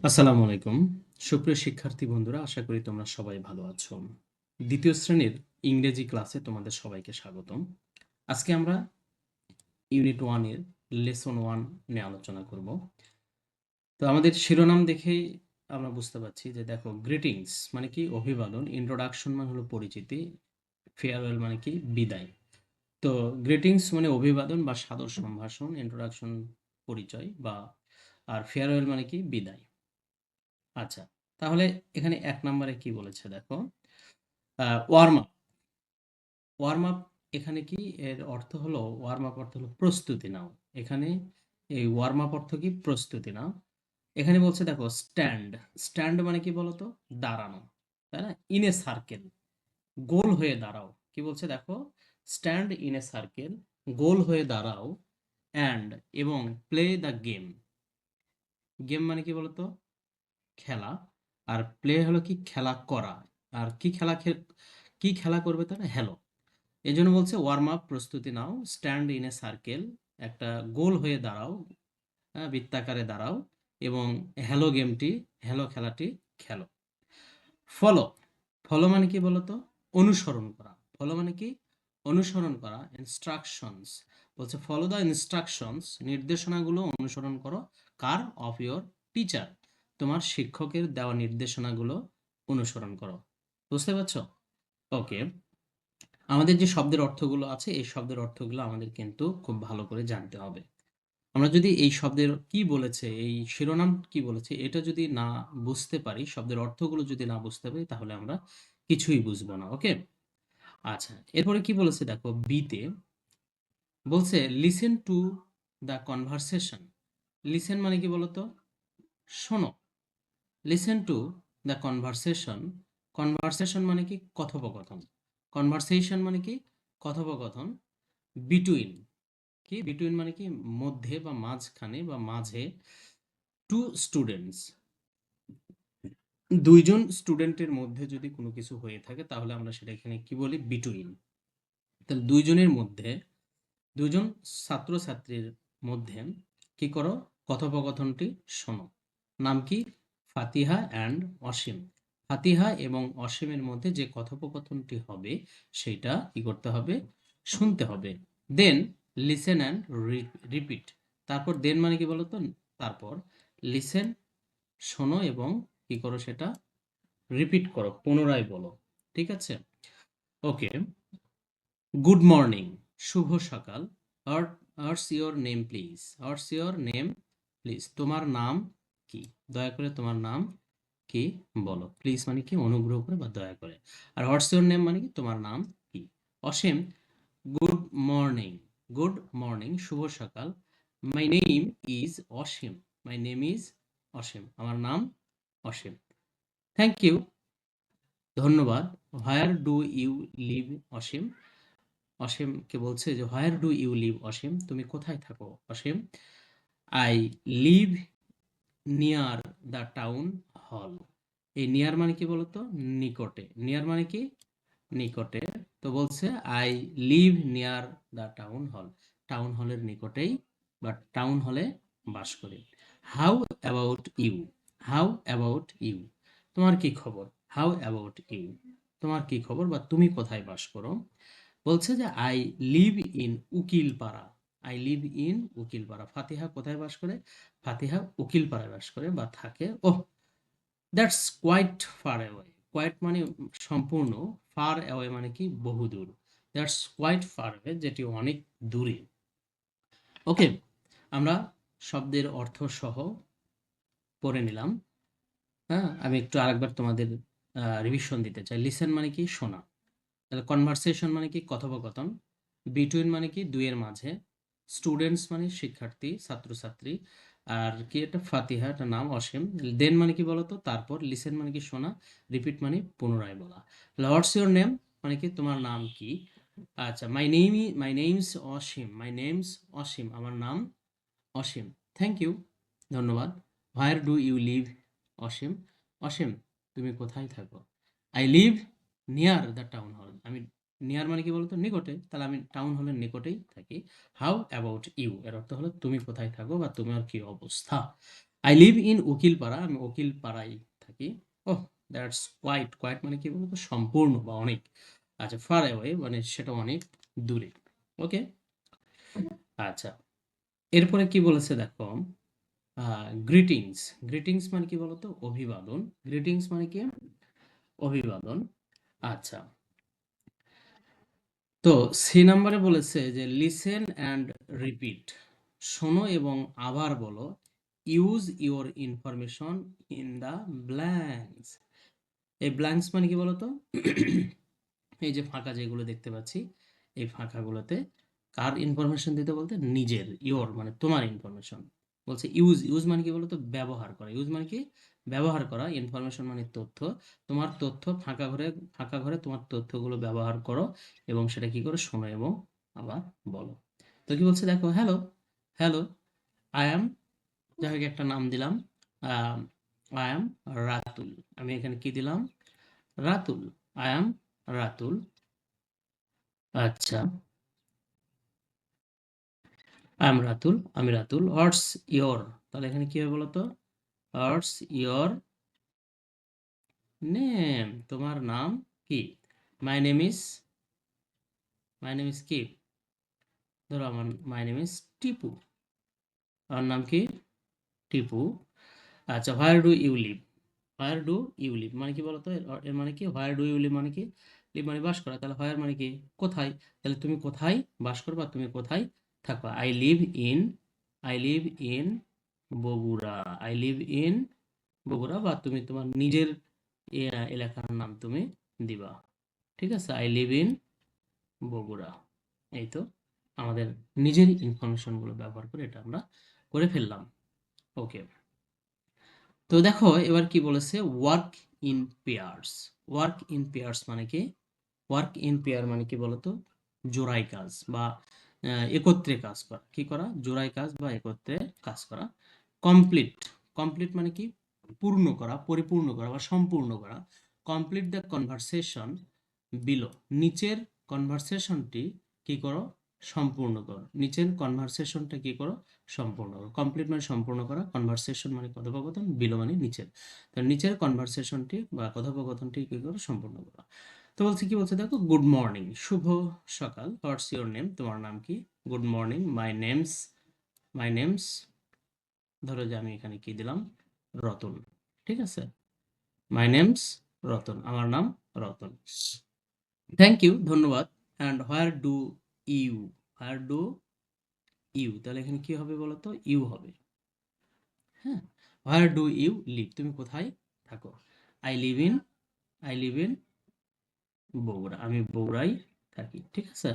আসসালামু আলাইকুম। সুপ্রিয় শিক্ষার্থী বন্ধুরা, আশা করি তোমরা সবাই ভালো আছো। দ্বিতীয় শ্রেণীর ইংরেজি ক্লাসে তোমাদের সবাইকে স্বাগতম। আজকে আমরা ইউনিট 1 এর লেসন 1 নিয়ে আলোচনা করব। তো আমাদের শিরোনাম দেখেই আমরা বুঝতে পারছি যে দেখো, গ্রিটিংস মানে কি অভিবাদন, ইন্ট্রোডাকশন মানে হলো পরিচিতি, ফেয়ারওয়েল মানে কি বিদায়। তো গ্রিটিংস মানে অভিবাদন বা সাদর সম্ভাষণ, ইন্ট্রোডাকশন পরিচয় বা আর ফেয়ারওয়েল মানে কি বিদায়। আচ্ছা, তাহলে এখানে ১ নম্বরে কি বলেছে দেখো, ওয়ার্ম আপ। ওয়ার্ম আপ এখানে কি এর অর্থ হলো, ওয়ার্ম আপ অর্থ হলো প্রস্তুতি নাও। এখানে এই ওয়ার্ম আপ অর্থ কি প্রস্তুতি নাও। এখানে বলছে দেখো স্ট্যান্ড। স্ট্যান্ড মানে কি বলতো? দাঁড়ানো, তাই না? ইন এ সার্কেল, গোল হয়ে দাঁড়াও। কি বলছে দেখো, স্ট্যান্ড ইন এ সার্কেল, গোল হয়ে দাঁড়াও, অ্যান্ড এবং প্লে দ্য গেম। গেম মানে কি বলতো? খেলা। আর প্লে হলো কি খেলা করা। আর কি খেলা কি খেলা করবে তারা? হ্যালো। এই জন্য বলছে ওয়ার্ম আপ, প্রস্তুতি নাও, স্ট্যান্ড ইন এ সার্কেল, একটা গোল হয়ে দাঁড়াও, বৃত্তাকারে দাঁড়াও, এবং হ্যালো গেমটি, হ্যালো খেলাটি খেলো। ফলো। ফলো মানে কি বলতো? অনুসরণ করা। ফলো মানে কি? অনুসরণ করা। ইনস্ট্রাকশনস, বলছে ফলো দ্য ইনস্ট্রাকশনস, নির্দেশনাগুলো অনুসরণ করো। কার? অফ ইয়োর টিচার, তোমার শিক্ষকের দেওয়া নির্দেশনাগুলো অনুসরণ করো। বুঝতে পারছো? ওকে, আমাদের যে শব্দের অর্থগুলো আছে, এই শব্দের অর্থগুলো আমাদের কিন্তু খুব ভালো করে জানতে হবে। আমরা যদি এই শব্দের কি বলেছে, এই শিরোনাম কি বলেছে, এটা যদি না বুঝতে পারি, শব্দের অর্থগুলো যদি না বুঝতে পারি, তাহলে আমরা কিছুই বুঝবো না। ওকে, আচ্ছা, এরপরে কি বলেছে দেখো, বিতে বলছে listen to the conversation. Listen মানে কি বলতো? শোনো। Listen to the conversation. Conversation মানে কি? কথোপকথন। কনভারসেশন মানে কি? কথোপকথন। বিটুইন, কি বিটুইন মানে কি? মধ্যে বা মাঝখানে বা মাঝে। টু স্টুডেন্টস, দুইজন স্টুডেন্টের মধ্যে যদি কোনো কিছু হয়ে থাকে, তাহলে আমরা সেটা এখানে কি বলি? বিটুইন। তাহলে দুইজনের মধ্যে, দুইজন ছাত্রছাত্রীর মধ্যে কি করো? কথোপকথনটি শোনো। নাম কি? ফাতিহা অ্যান্ড অসীম। ফাতিহা এবং অসীমের মধ্যে যে কথোপকথনটি হবে, সেটা কি করতে হবে? শুনতে হবে। দেন লিসেন অ্যান্ড রিপিট। তারপর দেন মানে কি বলতো? তারপর লিসেন, শোনো, এবং কি করো? সেটা রিপিট করো, পুনরায় বলো। ঠিক আছে? ওকে, গুড মর্নিং, শুভ সকাল। What's your name please? What's your name please, তোমার নাম কি? দয়া করে তোমার নাম কি বলো। প্লিজ মানে কি? অনুগ্রহ করে বা দয়া করে। আর হোয়াটস ইওর নেম মানে কি? তোমার নাম কি? Asim, good morning. Good morning, শুভ সকাল। My name is Asim. My name is Asim, আমার নাম অসীম। থ্যাংক ইউ, ধন্যবাদ। Where do you live? Asim. অসীমকে বলছে যে where do you live? Asim, তুমি কোথায় থাকো? Asim, I live near the town hall. এই নিয়ার মানে কি বলতো? নিকটে। নিয়ার মানে কি? নিকটে। তো বলছে I live near the town hall, town হলের নিকটেই বা টাউন হলে বাস করি। How about you? How about you, তোমার কি খবর? হাউ অ্যাবাউট ইউ, তোমার কি খবর বা তুমি কোথায় বাস করো? বলছে যে I live in Ukilpara. I live in Ukilpara. Fatiha কোথায় বাস করে? ফাতিহা উকিলপাড়ায় বাস করে বা থাকে। Oh, that's quite far away. Quite মানে সম্পূর্ণ, ফার অ্যাওয়ে মানে কি? বহুদূর। দ্যাটস কোয়াইট ফার অ্যাওয়ে, যেটি অনেক দূরে। ওকে, আমরা শব্দের অর্থ সহ পড়ে নিলাম। হ্যাঁ, আমি একটু আরেকবার তোমাদের রিভিশন দিতে চাই। লিসেন মানে কি? শোনা। তাহলে কনভারসেশন মানে কি? কথোপকথন। বিটুইন মানে কি? দুইয়ের মাঝে। স্টুডেন্টস মানে শিক্ষার্থী, ছাত্রছাত্রী। আর কি এটা? ফাতিহা, এটা নাম অসীম। দেন মানে কি বলতো? তারপর। লিসেন মানে কি? শোনা। রিপিট মানে পুনরায় বলা। হোয়াটস ইওর নেম মানে কি? তোমার নাম কি? আচ্ছা, my name's Asim. My name's অসীম, আমার নাম অসীম। থ্যাংক ইউ, ধন্যবাদ। Where do you live? Asim, Asim, তুমি কোথায় থাকো? I live near the town hall. আমি, নিয়ার মানে কি বলতো? নিকটে, তাহলে আমি টাউন হলের নিকটেই থাকি। হাউ অ্যাবাউট ইউ, এর অর্থ হলো তুমি কোথায় থাকো বা তোমার কি অবস্থা। আই লিভ ইন উকিলপাড়া, আমি উকিলপাড়ায় থাকি। ওহ, দ্যাটস কোয়াইট, কোয়াইট মানে কি বলতো, সম্পূর্ণ বা অনেক। আচ্ছা, ফার অ্যাওয়ে মানে সেটা অনেক দূরে। ওকে, আচ্ছা, এরপরে কি বলেছে দেখো, গ্রিটিংস। গ্রিটিংস মানে কি বলতো, অভিবাদন। গ্রিটিংস মানে কি, অভিবাদন। আচ্ছা, তো সি নাম্বারে বলেছে যে লিসেন অ্যান্ড রিপিট, শোনো এবং আবার বলো। Use your information in the blanks. এই ব্ল্যাঙ্কস মানে কি বলতো, এই যে ফাঁকা যেগুলো দেখতে পাচ্ছি, এই ফাঁকাগুলোতে কার ইনফরমেশন দিতে বলতে, নিজের, ইওর মানে তোমার ইনফরমেশন। বলছে ইউজ, ইউজ মানে কি বলতো, ব্যবহার করা। ইউজ মানে কি, ব্যবহার করা। ইনফরমেশন মানে তথ্য। তোমার তথ্য, ফাঁকা ঘরে, ফাঁকা ঘরে তোমার তথ্যগুলো ব্যবহার করো এবং সেটা কি করো, শোনো এবং আবার বলো। তো কি বলছে দেখো, হ্যালো, হ্যালো, আই অ্যাম, যাই হোক একটা নাম দিলাম, আই অ্যাম রাতুল। আমি এখানে কি দিলাম, রাতুল। I am Ratul. আচ্ছা, আই এম রাতুল, আমি রাতুল। হোয়াটস ইয়োর, তাহলে এখানে কি হবে বলতো, হোয়াটস ইয়োর নেম, তোমার নাম কি। মাই name is, my name is কি, ধরো আমার মাই নেম ইজ টিপু, আমার নাম কি, টিপু। আচ্ছা, where do you live, where do you live মানে কি বলতো, এর মানে কি, হোয়ার ডু ইউ লিভ মানে কি, লিভ মানে বাস করা, তাহলে হোয়ার মানে কি, কোথায়, তাহলে তুমি কোথায় বাস করো বা তুমি কোথায় থাকো। I live in, I live in Bogura, I live in Bogura, বা তুমি তোমার নিজের এলাকার নাম তুমি দিবা। ঠিক আছে, আই লিভ ইন বগুড়া। এই তো আমাদের নিজের ইনফরমেশনগুলো ব্যবহার করে এটা আমরা করে ফেললাম। ওকে, তো দেখো এবার কি বলেছে, work in pairs. Work in pairs মানে কি, ওয়ার্ক ইন পেয়ার মানে কি বলতো, জোড়াই কাজ বা একত্রে কাজ করা। কি করা, জোড়াই কাজ বা একত্রে কাজ করা। কমপ্লিট, কমপ্লিট মানে কি, পূর্ণ করা, পরিপূর্ণ করা বা সম্পূর্ণ করা। কমপ্লিট দ্য কনভারসেশন বিলো, নিচের কনভারসেশনটি কি করো, সম্পূর্ণ করো। নিচের কনভারসেশনটা কি করো, সম্পূর্ণ করো। কমপ্লিট মানে সম্পূর্ণ করা, কনভারসেশন মানে কথোপকথন, বিলো মানে নিচের। তো নিচের কনভারসেশনটি বা কথোপকথনটি কি করো, সম্পূর্ণ করো। তো বলছে কি বলছে দেখো, গুড মর্নিং, শুভ সকাল। হোয়াটস ইওর নেম, তোমার নাম কি। Good morning, my name's, my name's, ধরো যে আমি এখানে কি দিলাম, রতন। ঠিক আছে, মাই নেমস রতন, আমার নাম রতন। থ্যাংক ইউ, ধন্যবাদ। And where do you, where do you, তাহলে এখানে কি হবে বলতো, ইউ হবে। হ্যাঁ, হোয়ার ডু ইউ লিভ, তুমি কোথায় থাকো। I live in, I live in Bogura, আমি বগুড়ায় থাকি। ঠিক আছে,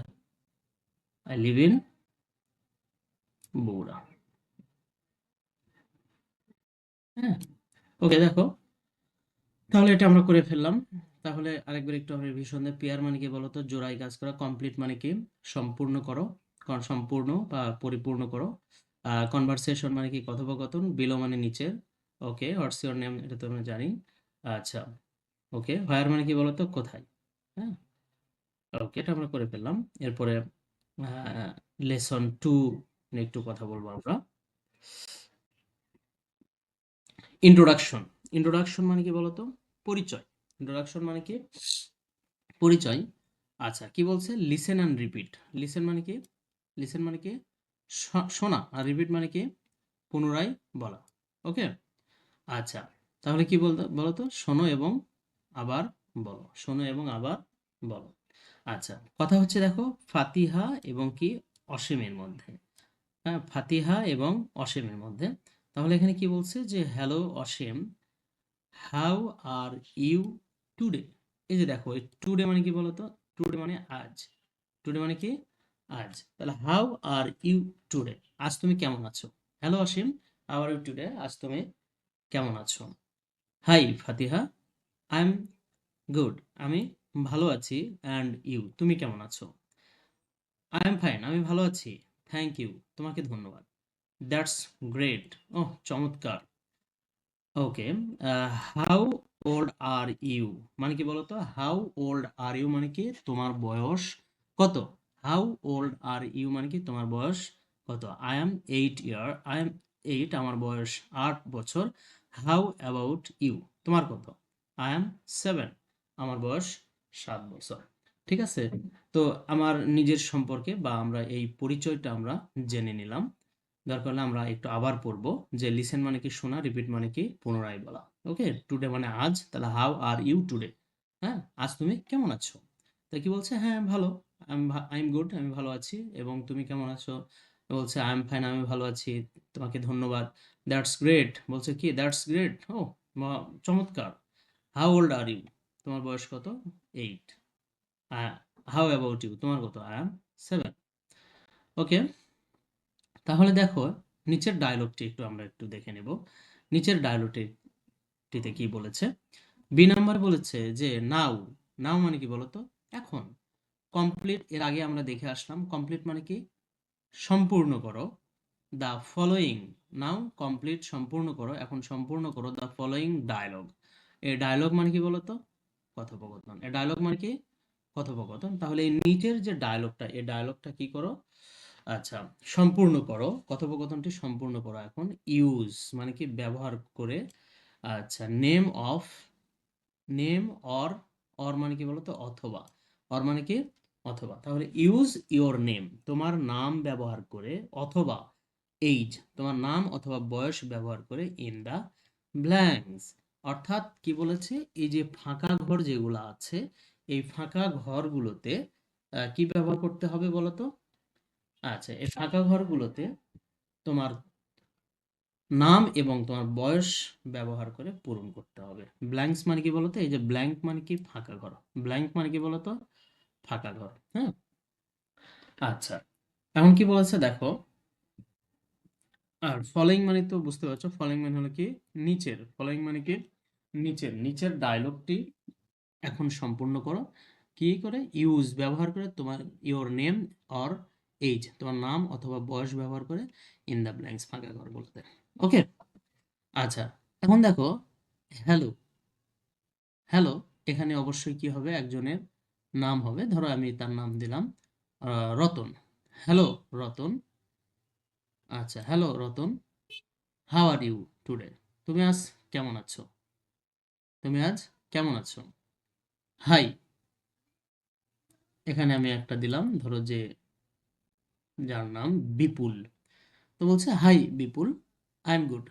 আই লিভ ইন বগুড়া। হ্যাঁ, ওকে, দেখো তাহলে এটা আমরা করে ফেললাম। তাহলে আরেকবার একটু আমরা রিভিশন দিই। পেয়ার মানে কি বলতো, জোড়ায় কাজ করা। কমপ্লিট মানে কি, সম্পূর্ণ করো, সম্পূর্ণ বা পরিপূর্ণ করো। কনভারসেশন মানে কি, কথোপকথন। বিলো মানে নিচের। ওকে, হোয়াটস ইওর নেম, এটা তো আমরা জানি। আচ্ছা, ওকে, হোয়ার মানে কি বলতো, কোথায়। হ্যাঁ, ওকে, এটা আমরা করে ফেললাম। এরপরে লেসন 2 নিয়ে একটু কথা বলবো আমরা। ইন্ট্রোডাকশন। ইন্ট্রোডাকশন মানে কি বলতো, পরিচয়। ইন্ট্রোডাকশন মানে কি, পরিচয়। আচ্ছা, কি বলছে, লিসেন অ্যান্ড রিপিট। লিসেন মানে কি, লিসেন মানে কি, শোনা। আর রিপিট মানে কি, পুনরায় বলা। ওকে, আচ্ছা, তাহলে কি বলতো বলতো, শোনো এবং আবার বলো, শোনো এবং আবার বলো। আচ্ছা, কথা হচ্ছে দেখো, ফাতিহা এবং কি, অসীমের মধ্যে। হ্যাঁ, ফাতিহা এবং অসীমের মধ্যে। তাহলে এখানে কি বলছে যে, hello Asim, how are you today. এই যে দেখো, টুডে মানে কি বলতো, টুডে মানে আজ। টুডে মানে কি, আজ। তাহলে হাউ আর ইউ টুডে, আজ তুমি কেমন আছো। Hello Asim, how are you today, আজ তুমি কেমন আছো। Hi Fatiha, I am good, আমি ভালো আছি। অ্যান্ড ইউ, তুমি কেমন আছো। আই এম ফাইন, আমি ভালো আছি। থ্যাংক ইউ, তোমাকে ধন্যবাদ। দ্যাটস গ্রেট, ওহ চমৎকার। ওকে, হাউ ওল্ড আর ইউ মানে কি বলতো, হাউ ওল্ড আর ইউ মানে কি, তোমার বয়স কত। হাউ ওল্ড আর ইউ মানে কি, তোমার বয়স কত। I am 8 year, I am 8, আমার বয়স 8 বছর। হাউ অ্যাবাউট ইউ, তোমার কত? আই এম 7, আমার বয়স 7 বছর। ঠিক আছে? তো আমার নিজের সম্পর্কে বা আমরা এই পরিচয়টা আমরা জেনে নিলাম। দরকার হলে আমরা একটু আবার পড়বো যে লিসেন মানে কি শোনা, রিপিট মানে কি পুনরায় বলা। ওকে, টুডে মানে আজ, তাহলে হাউ আর ইউ টুডে, হ্যাঁ, আজ তুমি কেমন আছো? তা কি বলছে, হ্যাঁ ভালো, আই এম গুড, আমি ভালো আছি। এবং তুমি কেমন আছো? বলছে আই এম ফাইন, আমি ভালো আছি, তোমাকে ধন্যবাদ। দ্যাটস গ্রেট, বলছে কি দ্যাটস গ্রেট, ও চমৎকার। হাউ ওল্ড আর ইউ, তোমার বয়স কত? 8। হাউ অ্যাবাউট ইউ, তোমার কত? I am 7। ওকে, তাহলে দেখো নিচের ডায়লগটি একটু আমরা একটু দেখে নেব। নিচের ডায়লগটিতে কি বলেছে? বি নাম্বার বলেছে যে নাও, নাও মানে কি বলতো? এখন। কমপ্লিট, এর আগে আমরা দেখে আসলাম কমপ্লিট মানে কি সম্পূর্ণ করো। দ্য ফলোয়িং, নাও কমপ্লিট সম্পূর্ণ করো, এখন সম্পূর্ণ করো দ্য ফলোয়িং ডায়লগ। এই ডায়লগ মানে কি বলতো? কথোপকথন। এই ডায়লগ মানে কি কথোপকথন। তাহলে এই নিচের যে ডায়লগটা, এই ডায়লগটা কি করো? আচ্ছা, সম্পূর্ণ করো, কথোপকথনটি সম্পূর্ণ করো। এখন ইউজ মানে কি ব্যবহার করে। আচ্ছা, name of, name or, or মানে কি বলতো? অথবা, অর মানে কি অথবা। তাহলে ইউজ ইওর নেম, তোমার নাম ব্যবহার করে, অথবা এইজ, তোমার নাম অথবা বয়স ব্যবহার করে, ইন দা ব্ল্যাঙ্কস, অর্থাৎ কি বলেছে, এই যে ফাঁকা ঘর যেগুলো আছে, এই ফাঁকা ঘরগুলোতে কি ব্যবহার করতে হবে বলতো? আচ্ছা, এই ফাঁকা ঘরগুলোতে তোমার নাম এবং তোমার বয়স ব্যবহার করে পূরণ করতে হবে। ব্ল্যাঙ্কস মানে কি বলতো? এই যে ব্ল্যাঙ্ক মানে কি ফাঁকা ঘর, ব্ল্যাঙ্ক মানে কি বলতো? ফাঁকা ঘর, হ্যাঁ। আচ্ছা, এখন কি বলেছে দেখো, আর ফলোইং মানে তো বুঝতে পারছো, ফলোইং মানে হলো কি নিচের, ফলোইং মানে কি নিচের, নিচের ডায়লগটি এখন সম্পূর্ণ করো। কি করে? ইউজ ব্যবহার করে, তোমার ইওর নেম অর এইজ, তোমার নাম অথবা বয়স ব্যবহার করে, ইন দ্য ব্ল্যাঙ্কস ফাঁকা ঘর বলতে। ওকে, আচ্ছা, এখন দেখো হ্যালো, হ্যালো, এখানে অবশ্যই কি হবে? একজনের নাম হবে। ধরো আমি তার নাম দিলাম রতন। হ্যালো রতন। আচ্ছা, hello Ratan, how are you today, তুমি আজ কেমন আছো? তুমি আজ কেমন আছো? হাই, এখানে আমি একটা দিলাম, ধরো যে যার নাম বিপুল। তো বলছে hi Bipul, I am good,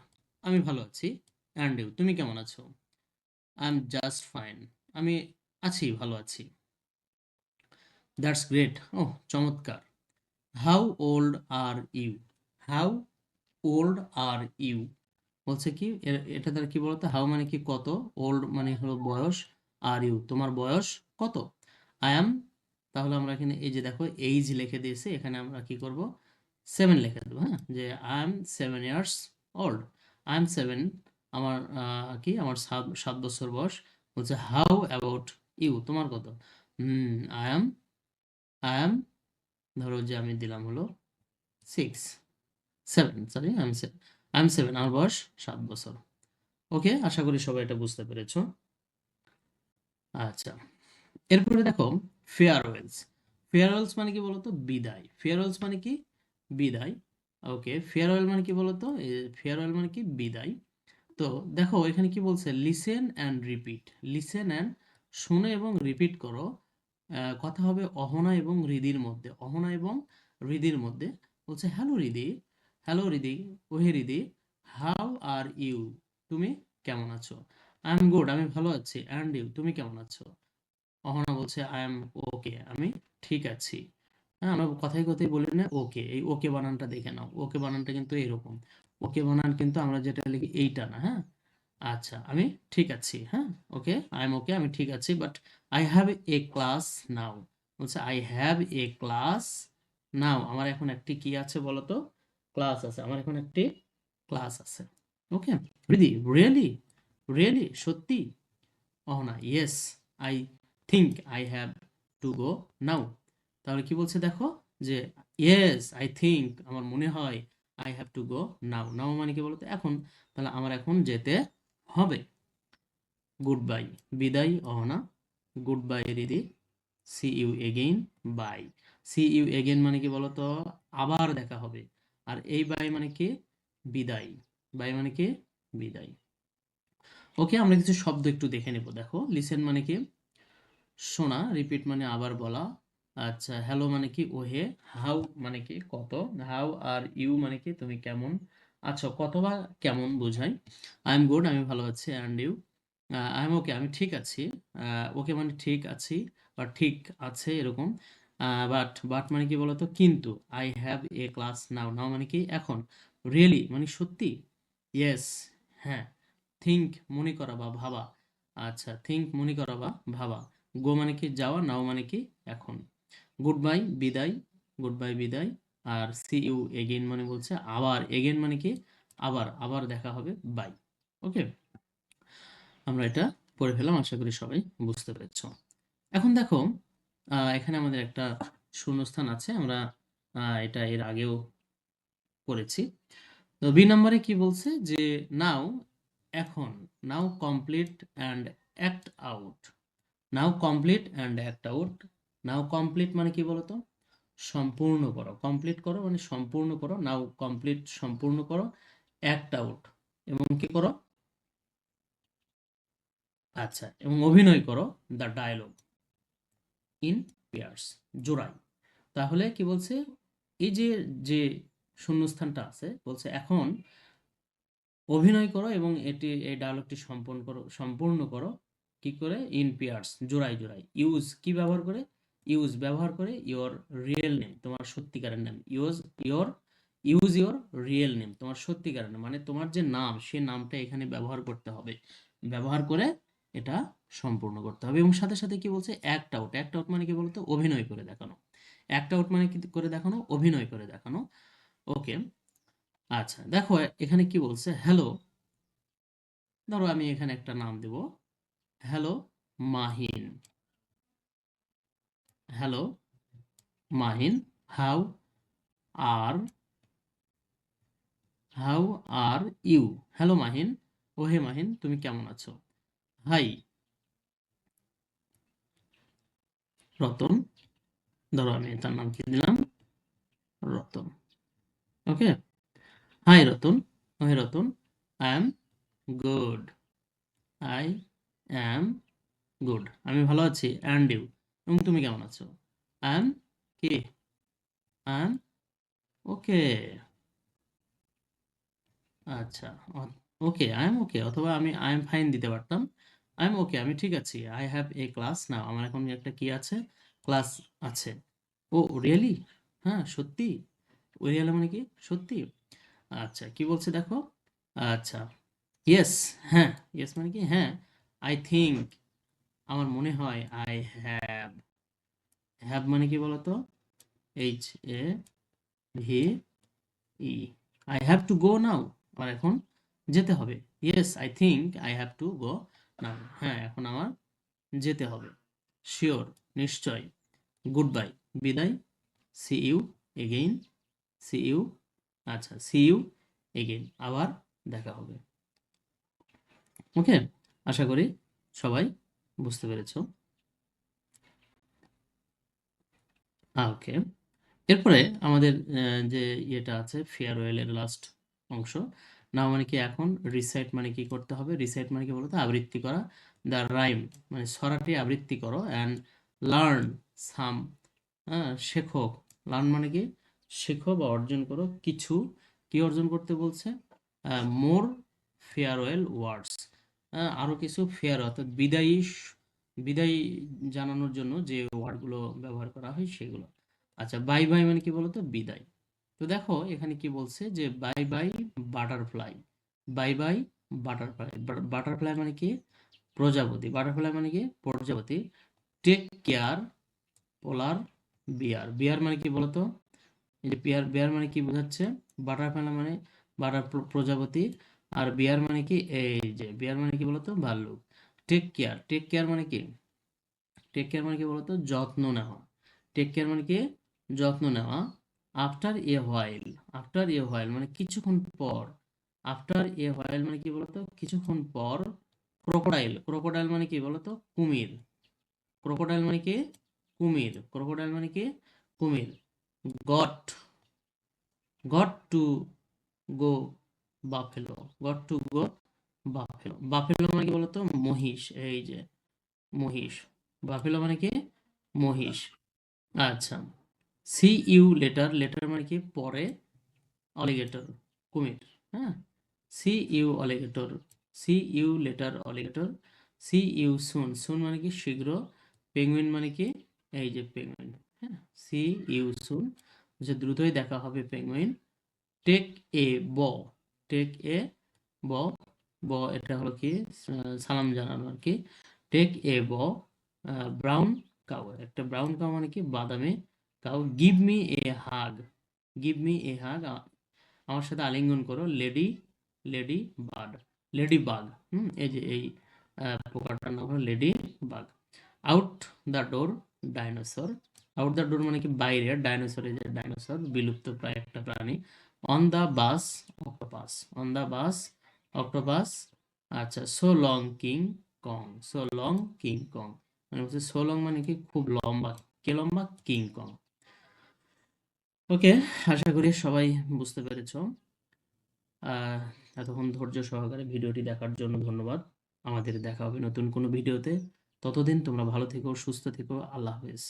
আমি ভালো আছি। অ্যান্ড ইউ, তুমি কেমন আছো? আই এম জাস্ট ফাইন, আমি আছি, ভালো আছি। দ্যাটস গ্রেট, ও চমৎকার। How old are you, how old are you, বলছে কি এটা দ্বারা কি বলতো? হাউ মানে কি কত, ওল্ড মানে হলো বয়স, আর ইউ তোমার বয়স কত? আই অ্যাম, তাহলে আমরা এখানে এই যে দেখো এইজ লিখে দিয়েছে, এখানে আমরা কি করব? 7 লিখে দেবো, হ্যাঁ, যে I am 7 years old, I am 7, আমার কি আমার 7 বছর বয়স। বলছে হাউ অ্যাবাউট ইউ, তোমার কত? আই এম, আই এম, ধরো যে আমি দিলাম হলো 7, সরি আই এম 7, আমার বয়স 7 বছর। ওকে, আশা করি সবাই এটা বুঝতে পেরেছো। আচ্ছা, এরপরে দেখো ফেয়ারওয়েলস। ফেয়ারওয়েলস মানে কি বলতো? বিদায়। ফেয়ারওয়েলস মানে কি বিদায়। ওকে, ফেয়ারওয়েল মানে কি বলতো? ফেয়ারওয়েল মানে কি বিদায়। তো দেখো এখানে কি বলছে? Listen and repeat, listen and শোনো এবং রিপিট করো। কথা হবে অহনা এবং হৃদির মধ্যে, অহনা এবং হৃদির মধ্যে। বলছে হ্যালো হৃদি, হ্যালো হৃদি, ওহে হৃদি, হাউ আর ইউ, তুমি কেমন আছো? আই এম গুড, আমি ভালো আছি। অ্যান্ড ইউ, তুমি কেমন আছো? অহনা বলছে আই এম ওকে, আমি ঠিক আছি। হ্যাঁ, আমরা কথায় কথায় বলি না ওকে, এই ওকে বানানটা দেখে নাও, ওকে বানানটা কিন্তু এরকম। ওকে বানান কিন্তু আমরা যেটা লিখি এইটা না, হ্যাঁ। আচ্ছা, আমি ঠিক আছি, হ্যাঁ। ওকে, আই এম ওকে, আমি ঠিক আছি, but I have a class now. বলছে I have a class now, আমার এখন একটি কি আছে বলো তো? ক্লাস আছে, আমার এখন একটি ক্লাস আছে। ওকে, রিদি রিয়েলি, রিয়েলি সত্যি? Ahana yes, I think I have to go now. তাহলে কি বলছে দেখো, যে ইয়েস আই থিঙ্ক, আমার মনে হয়, আই হ্যাভ টু গো নাও, নাও মানে কি বলতো? এখন। তাহলে আমার এখন যেতে হবে। গুড বাই, বিদায় অহনা, গুড বাই দিদি, see you again, bye. See you again মানে কি বলতো? আবার দেখা হবে। আর এই বাই মানে কি? বিদায়, বাই মানে কি বিদায়। ওকে, আমরা কিছু শব্দ একটু দেখে নেব। দেখো, লিসেন মানে কি শোনা, রিপিট মানে আবার বলা, আচ্ছা হ্যালো মানে কি ওহে, হাউ মানে কি কত, হাউ আর ইউ মানে কি তুমি কেমন আছো, কত বা কেমন বোঝায়। আই এম গুড আমি ভালো আছি, অ্যান্ড ইউ। আই এম ওকে আমি ঠিক আছি, ওকে মানে ঠিক আছি বা ঠিক আছে এরকম। বাট মানে কি বলতো কিন্তু, আই হ্যাভ এ ক্লাস নাও, নাও মানে কি এখন, রিয়েলি মানে সত্যি, ইয়েস হ্যাঁ, থিঙ্ক মনে করা বা ভাবা, আচ্ছা থিঙ্ক মনে করা বা ভাবা, গো মানে কি যাওয়া, নাও মানে কি এখন, গুড বাই বিদায়, গুড বাই বিদায়, আর সি ইউ এগেইন মানে বলছে আবার, এগেইন মানে কি আবার, আবার দেখা হবে, বাই। ওকে, আমরা এটা পড়ে ফেলাম, আশা করি সবাই বুঝতে পেরেছো। এখন দেখো, এখানে আমাদের একটা শূন্যস্থান আছে, আমরা এটা এর আগেও করেছি। তো বি নাম্বারে কি বলছে যে নাও এখন, now complete and act out, now complete and act out, now complete মানে কি বলতো সম্পূর্ণ করো, কমপ্লিট করো মানে সম্পূর্ণ করো, নাও কমপ্লিট সম্পূর্ণ করো, অ্যাক্ট আউট এবং কি করো, আচ্ছা এবং অভিনয় করো, দ্য ডায়লগ ইন পেয়ার্স, জোড়ায়। তাহলে কি বলছে, এই যে যে শূন্যস্থানটা আছে বলছে এখন অভিনয় করো এবং এই ডায়লগটি সম্পূর্ণ করো কি করে, ইন পেয়ার্স জোড়ায় জোড়ায়, ইউজ কি ব্যবহার করে, ইউজ ব্যবহার করে ইওর রিয়েল নেম তোমার সত্যিকারের নাম, ইউজ ইওর রিয়েল নেম তোমার সত্যিকারের নাম, মানে তোমার যে নাম সে নামটা এখানে ব্যবহার করতে হবে, ব্যবহার করে এটা সম্পূর্ণ করতে হবে। এবং সাথে সাথে কি বলছে, অ্যাক্ট আউট, অ্যাক্ট আউট মানে কি বলতো অভিনয় করে দেখানো, অ্যাক্ট আউট মানে কি করে দেখানো, অভিনয় করে দেখানো। ওকে, আচ্ছা দেখো এখানে কি বলছে, হ্যালো, ধরো আমি এখানে একটা নাম দেব, hello Mahin, hello Mahin, how are how are you, hello Mahin, ওহে মাহিন তুমি কেমন আছো, হাই রতন, ধরো আমি তার নাম কি দিলাম, রতন। ওকে, হাই রতন, ওহে Ratan, I am good, I am good আমি ভালো আছি, অ্যান্ড ইউ এবং তুমি কেমন আছো, আই এম কি, আই এম ওকে, আচ্ছা ওকে আই এম ওকে, অথবা আমি আই এম ফাইন দিতে পারতাম, আই এম ওকে আমি ঠিক আছি, I have a class now আমার এখন একটা কি আছে, ক্লাস আছে, ও রিয়েলি হ্যাঁ সত্যি, ও রিয়েলি মানে কি সত্যি, আচ্ছা কি বলছে দেখো, আচ্ছা ইয়েস হ্যাঁ, ইয়েস মানে কি হ্যাঁ, আই থিঙ্ক আমার মনে হয়, আই হ্যাভ, হ্যাভ মানে কি বলতো, H A V E, I have to go now আমার এখন যেতে হবে, yes I think I have to go now হ্যাঁ এখন আমার যেতে হবে, শিওর নিশ্চয়, গুড বাই বিদায়, see you again, see you, আচ্ছা সি ইউ এগেইন আবার দেখা হবে। ওকে, আশা করি সবাই বুঝতে পেরেছো। ওকে, এরপরে আমাদের যে ইয়েটা আছে ফেয়ারওয়েলের লাস্ট অংশ, নাও মানে কি এখন, রিসাইট মানে কি করতে হবে, রিসাইট মানে কি বলতো আবৃত্তি করা, দ্য রাইম মানে ছড়াটি আবৃত্তি করো, অ্যান্ড লার্ন সাম শেখো, লার্ন মানে কি শেখো বা অর্জন করো কিছু, কি অর্জন করতে বলছে, মোর ফেয়ারওয়েল ওয়ার্ডস, আরো কিছু ফেয়ার অর্থাৎ বিদায়ী বিদায় জানানোর জন্য যে ওয়ার্ডগুলো ব্যবহার করা হয় সেগুলো। আচ্ছা বাই বাই মানে কি বলতো বিদায়। তো দেখো এখানে কি বলছে যে bye bye butterfly, bye bye butterfly, butterfly মানে কি প্রজাপতি, বাটারফ্লাই মানে কি প্রজাপতি, টেক কেয়ার পোলার বিয়ার, বিয়ার মানে কি বলতো, এই যে বিয়ার, বিয়ার মানে কি বোঝাচ্ছে, বাটারফ্লাই মানে প্রজাপতি, আর বিয়ার মানে কি এই যে বিয়ার মানে কি বলতো ভাল্লুক, টেক কেয়ার, টেক কেয়ার মানে কি, টেক কেয়ার মানে কি বলতো যত্ন নেওয়া, টেক কেয়ার মানে কি যত্ন নেওয়া, after a while, after a while মানে কিছুক্ষণ পর, আফটার এ হোয়াইল মানে কি বলতো কিছুক্ষণ পর, ক্রোকোডাইল, ক্রোকোডাইল মানে কি বলতো কুমির, ক্রোকোডাইল মানে কি কুমির, ক্রোকোডাইল মানে কি কুমির, goat, got to go buffalo, got to go, buffalo. Buffalo মানে কি বলতো? মহিষ, এই যে মহিষ। বাফেলো মানে কি? মহিষ। আচ্ছা, সি ইউ লেটার, লেটার মানে কি? পরে, অলিগেটর, কুমির। হ্যাঁ, see you alligator, see you later alligator, see you soon, soon মানে কি? শীঘ্র। পেঙ্গুইন মানে কি? এই যে পেঙ্গুইন। হ্যাঁ, সি ইউ সুন, যে দ্রুতই দেখা হবে পেঙ্গুইন। টেক এ ব, টেক এ ব, ব এটা হলো কি? সালাম জানানো আর কি। টেক এ ব, ব্রাউন কাউ, একটা ব্রাউন কাউ মানে কি? বাদামি cow. Give me a hug, give me a hug, আমার সাথে আলিঙ্গন করো। Lady, ladybird, ladybug. এই যে এই পোকাটার নাম হলো ladybug. Out the door, dinosaur. Out the door মানে কি? বাইরে। ডাইনোসর, এই যে ডাইনোসর, বিলুপ্ত প্রায় একটা প্রাণী। On the bus, octopus, on the bus, octopus. আচ্ছা, so long King Kong, so long King Kong মানে হচ্ছে সো লং মানে কি? খুব লম্বা। কে লম্বা? King Kong. ওকে, আশা করি সবাই বুঝতে পেরেছো। আহ, এতক্ষণ ধৈর্য সহকারে ভিডিওটি দেখার জন্য ধন্যবাদ। আমাদের দেখা হবে নতুন কোনো ভিডিওতে। ততদিন তোমরা ভালো থেকো, সুস্থ থেকো। আল্লাহ হাফেজ।